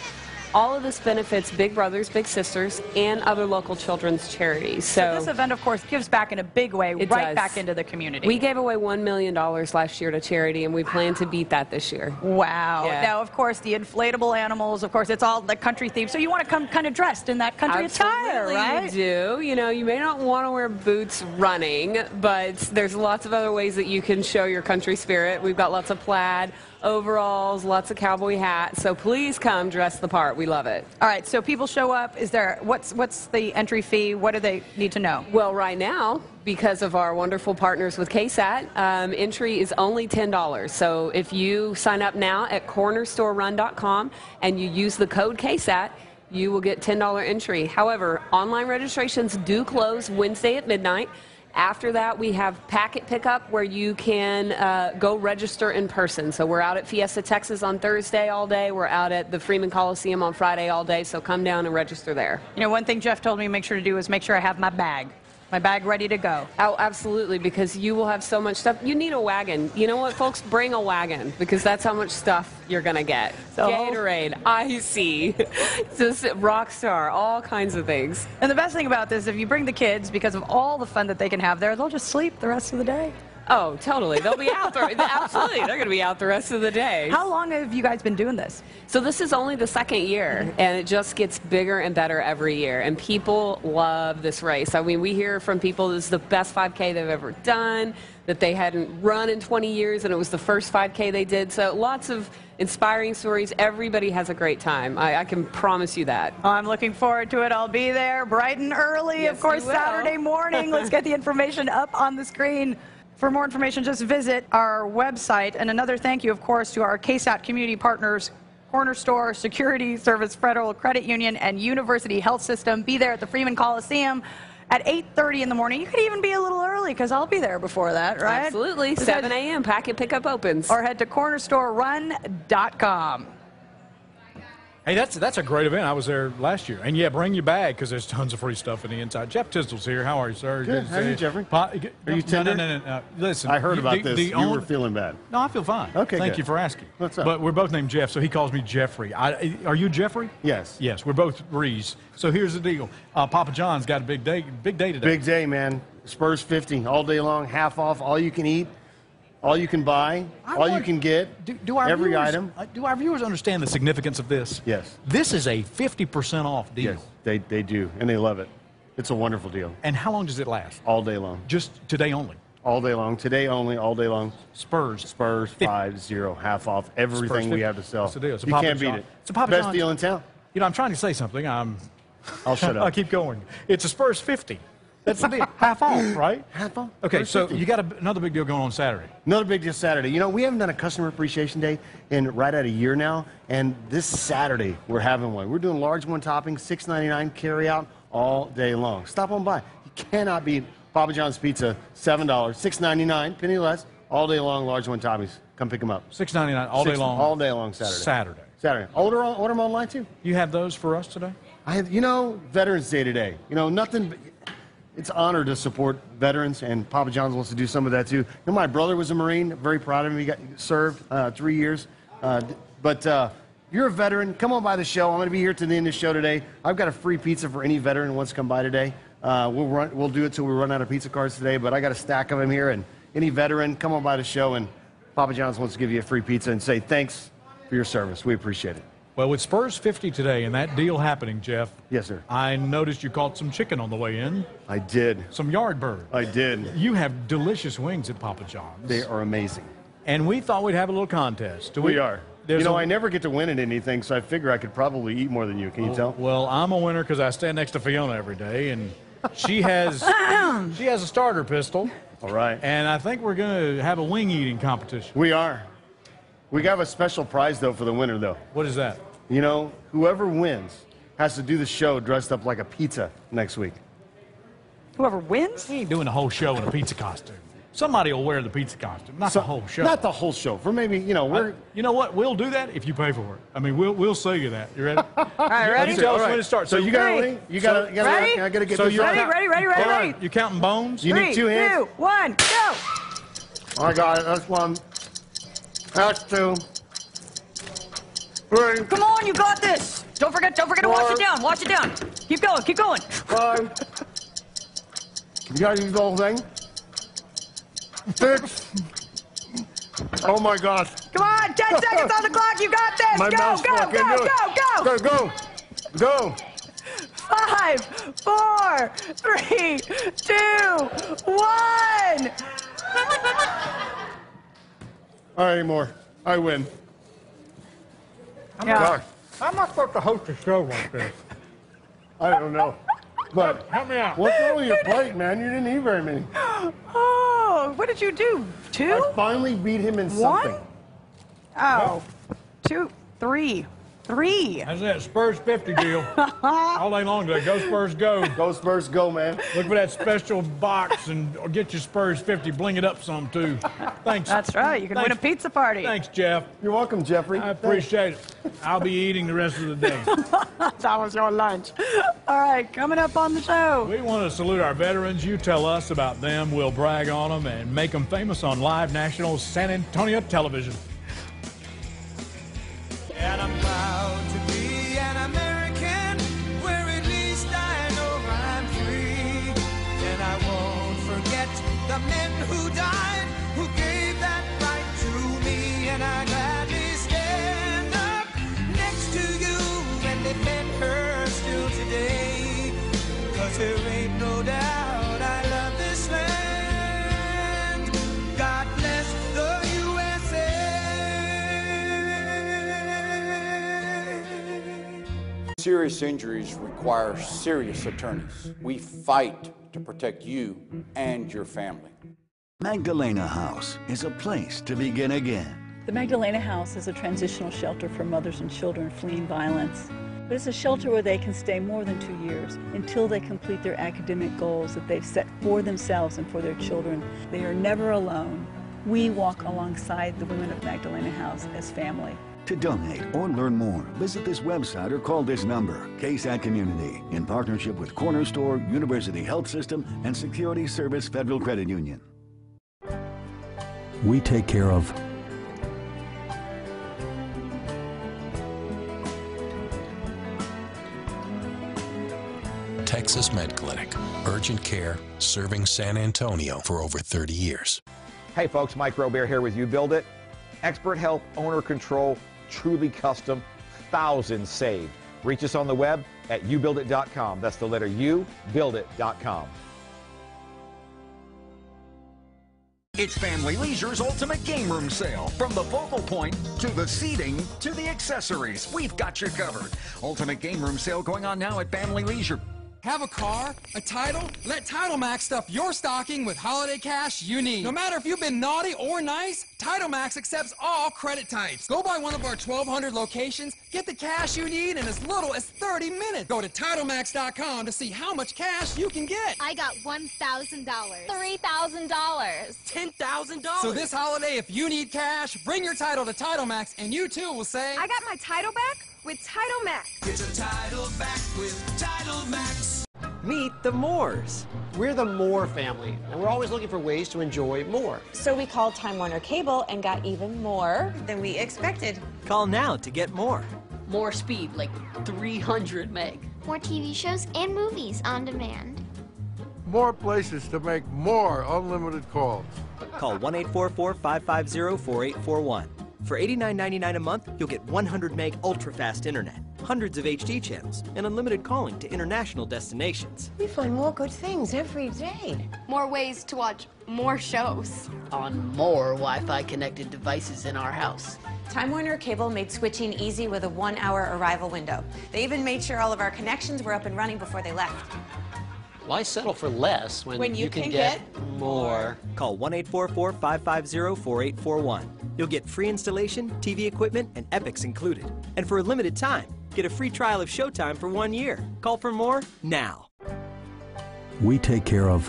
All of this benefits Big Brothers, Big Sisters, and other local children's charities. So this event, of course, gives back in a big way, right back into the community. We gave away $1 million last year to charity, and we plan to beat that this year. Wow. Yeah. Now, of course, the inflatable animals, of course, it's all the country theme. So you want to come kind of dressed in that country attire, right? You do. You know, you may not want to wear boots running, but there's lots of other ways that you can show your country spirit. We've got lots of plaid overalls, lots of cowboy hats. So please come dress the part. We love it. All right, so people show up. Is there what's the entry fee? What do they need to know? Well, right now, because of our wonderful partners with KSAT, entry is only $10. So if you sign up now at cornerstoreRun.com and you use the code KSAT, you will get $10 entry. However, online registrations do close Wednesday at midnight. After that, we have packet pickup where you can go register in person. So we're out at Fiesta, Texas on Thursday all day. We're out at the Freeman Coliseum on Friday all day. So come down and register there. You know, one thing Jeff told me to make sure to do is make sure I have my bag ready to go. Oh, absolutely, because you will have so much stuff. You need a wagon. You know what, folks? Bring a wagon, because that's how much stuff you're going to get. So, Gatorade, Icy, just Rockstar, all kinds of things. And the best thing about this, if you bring the kids, because of all the fun that they can have there, they'll just sleep the rest of the day. Oh, totally. They'll be out there. Absolutely. They're going to be out the rest of the day. How long have you guys been doing this? So this is only the second year, and it just gets bigger and better every year. And people love this race. I mean, we hear from people this is the best 5K they've ever done, that they hadn't run in 20 years, and it was the first 5K they did. So lots of inspiring stories. Everybody has a great time. I can promise you that. I'm looking forward to it. I'll be there bright and early, Yes, of course, you will. Saturday morning. Let's get the information up on the screen. For more information, just visit our website. And another thank you, of course, to our KSAT community partners, Corner Store, Security Service Federal Credit Union, and University Health System. Be there at the Freeman Coliseum at 8:30 in the morning. You could even be a little early because I'll be there before that, right? Absolutely. 7 a.m. Packet pickup opens. Or head to cornerstorerun.com. Hey, that's a great event. I was there last year. And, yeah, bring your bag because there's tons of free stuff in the inside. Jeff Tisdale's here. How are you, sir? Good. How are you, Jeffrey? Are you tender? No. Listen. I heard about this. You were feeling bad. No, I feel fine. Okay, Thank good. you for asking. What's up? But we're both named Jeff, so he calls me Jeffrey. Are you Jeffrey? Yes. Yes, we're both Rees. So here's the deal. Papa John's got a big day today. Big day, man. Spurs 50 all day long, half off, all you can eat, all you can buy, you can get, every item. Do our viewers understand the significance of this? Yes. This is a 50% off deal. Yes, they do, and they love it. It's a wonderful deal. And how long does it last? All day long. Just today only? All day long. Today only, all day long. Spurs 5-0, half off, everything we have to sell. That's the deal. It's a You Papa can't beat John. it. It's a Papa Best John's. deal in town. You know, I'm trying to say something. I'll shut up. I'll keep going. It's a Spurs 50. That's the deal. Half off, right? Half off. Okay, Spurs so 50. you got another big deal going on Saturday. Another big deal Saturday. You know, we haven't done a Customer Appreciation Day in right at a year now, and this Saturday we're having one. We're doing large one topping, $6.99 carry out, all day long. Stop on by. You cannot beat Papa John's Pizza, $7, $6.99, penny less, all day long, large one toppings. Come pick them up. $6.99 all day long? All day long Saturday. Saturday. Order them online, too. You have those for us today? I have, you know, Veterans Day today. You know, nothing... It's an honor to support veterans, and Papa John's wants to do some of that, too. You know, my brother was a Marine. Very proud of him. He got served 3 years. But you're a veteran. Come on by the show. I'm going to be here to the end of the show today. I've got a free pizza for any veteran who wants to come by today. We'll do it till we run out of pizza cards today, but I got a stack of them here, and any veteran, come on by the show, and Papa John's wants to give you a free pizza and say thanks for your service. We appreciate it. Well, with Spurs 50 today and that deal happening, Jeff. Yes, sir. I noticed you caught some chicken on the way in. I did. Some yard bird. I did. You have delicious wings at Papa John's. They are amazing. And we thought we'd have a little contest. We are. You know, I never get to win at anything, so I figure I could probably eat more than you. Can you tell? Well, I'm a winner because I stand next to Fiona every day, and she has a starter pistol. All right. And I think we're going to have a wing eating competition. We are. We got a special prize, though, for the winner, though. What is that? You know, whoever wins has to do the show dressed up like a pizza next week. Whoever wins? We ain't doing the whole show in a pizza costume. Somebody will wear the pizza costume, not the whole show. Not the whole show. For maybe, you know, you know what? We'll do that if you pay for it. I mean, we'll sell you that. You ready? All right, ready? You tell us when to start. So you got to ring? You got to ready? I got to get so this ready? Ready? You counting bones? You need 2 hands? 3, 2, 1, go! I got it. That's 1. That's 2. 3. Come on, you got this. Don't forget to wash it down. Wash it down. Keep going. 5. You got to use the whole thing. 6. Oh my gosh. Come on, 10 seconds on the clock. You got this. My mouse can't do it. Go. 5, 4, 3, 2, 1. All right, anymore. I win. Yeah. How am I supposed to host a show like this? I don't know. But help me out. What's wrong with your plate, man? You didn't eat very many. Oh, what did you do? 2? I finally beat him in something. 1? Oh, 2, 3. That's that Spurs 50 deal. All day long today. Go Spurs, go. Go Spurs, go, man. Look for that special box and get your Spurs 50. Bling it up some, too. Thanks. That's right. You can win a pizza party. Thanks, Jeff. You're welcome, Jeffrey. I appreciate it. I'll be eating the rest of the day. That was your lunch. All right, coming up on the show. We want to salute our veterans. You tell us about them. We'll brag on them and make them famous on live national San Antonio television. And I'm proud to be an American, where at least I know I'm free. And I won't forget the men who died, who gave that right to me. And I gladly stand up next to you and defend her still today. 'Cause there ain't no doubt I love this land. God bless the USA. Serious injuries require serious attorneys. We fight to protect you and your family. Magdalena House is a place to begin again. The Magdalena House is a transitional shelter for mothers and children fleeing violence. But it's a shelter where they can stay more than 2 years until they complete their academic goals that they've set for themselves and for their children. They are never alone. We walk alongside the women of Magdalena House as family. To donate or learn more, visit this website or call this number, KSAT Community, in partnership with Corner Store, University Health System, and Security Service Federal Credit Union. We take care of Texas Med Clinic, urgent care, serving San Antonio for over 30 years. Hey folks, Mike Robert here with You Build It. Expert help, owner control, truly custom, thousands saved. Reach us on the web at youbuildit.com. That's the letter U, buildit.com. It's Family Leisure's Ultimate Game Room Sale. From the focal point, to the seating, to the accessories, we've got you covered. Ultimate Game Room Sale going on now at Family Leisure. Have a car? A title? Let Title Max stuff your stocking with holiday cash you need. No matter if you've been naughty or nice, Title Max accepts all credit types. Go by one of our 1,200 locations, get the cash you need in as little as 30 minutes. Go to TitleMax.com to see how much cash you can get. I got $1,000. $3,000. $10,000. So this holiday, if you need cash, bring your title to Title Max and you too will say, I got my title back with Title Max. Get your title back with Title Max. Meet the Moores. We're the Moore family, and we're always looking for ways to enjoy more. So we called Time Warner Cable and got even more than we expected. Call now to get more. More speed, like 300 meg. More TV shows and movies on demand. More places to make more unlimited calls. Call 1-844-550-4841. For $89.99 a month, you'll get 100 meg ultra-fast internet, hundreds of HD channels, and unlimited calling to international destinations. We find more good things every day. More ways to watch more shows. On more Wi-Fi connected devices in our house. Time Warner Cable made switching easy with a 1-hour arrival window. They even made sure all of our connections were up and running before they left. Why settle for less when you can get more? Call 1-844-550-4841. You'll get free installation, TV equipment, and Epics included. And for a limited time, get a free trial of Showtime for 1 year. Call for more now. We take care of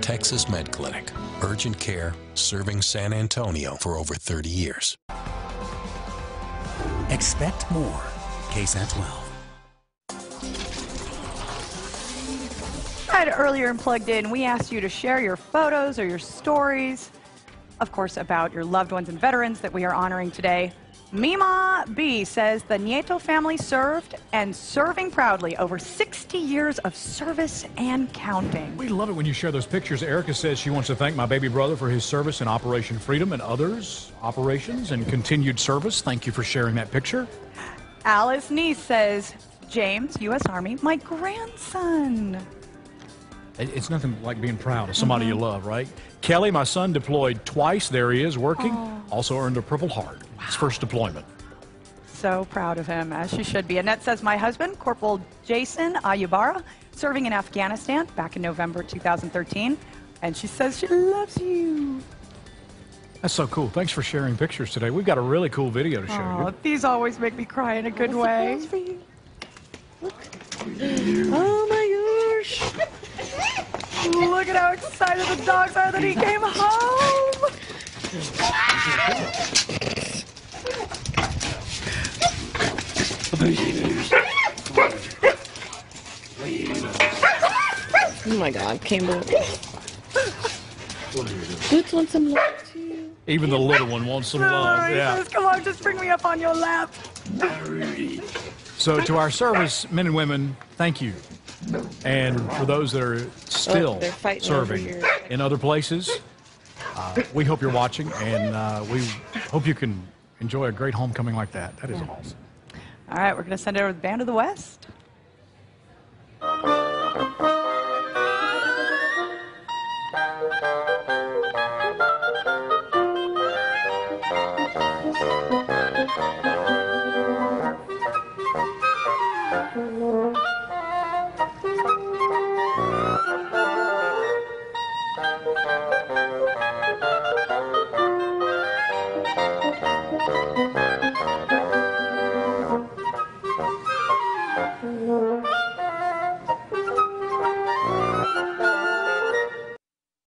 Texas Med Clinic. Urgent care, serving San Antonio for over 30 years. Expect more. KSAT 12. Right, earlier in Plugged In, we asked you to share your photos or your stories, of course, about your loved ones and veterans that we are honoring today. Mima B says the Nieto family served and serving proudly over 60 years of service and counting. We love it when you share those pictures. Erica says she wants to thank my baby brother for his service in Operation Freedom and others' operations and continued service. Thank you for sharing that picture. Alice Neese says, James, U.S. Army, my grandson. It's nothing like being proud of somebody you love, right? Kelly, my son, deployed twice. There he is, working. Also earned a Purple Heart. His first deployment. So proud of him, as she should be. Annette says, my husband, Corporal Jason Ayubara, serving in Afghanistan back in November 2013. And she says she loves you. That's so cool. Thanks for sharing pictures today. We've got a really cool video to show you. These always make me cry in a good way. For you. Oh my gosh. Look at how excited the dogs are that he came home. Oh my God, Campbell. Let's want some love too. Even the little one wants some love. He says, come on, just bring me up on your lap. So to our service men and women, thank you. And for those that are still serving in other places, we hope you're watching, and we hope you can enjoy a great homecoming like that. That is awesome. All right, we're going to send it over to the Band of the West.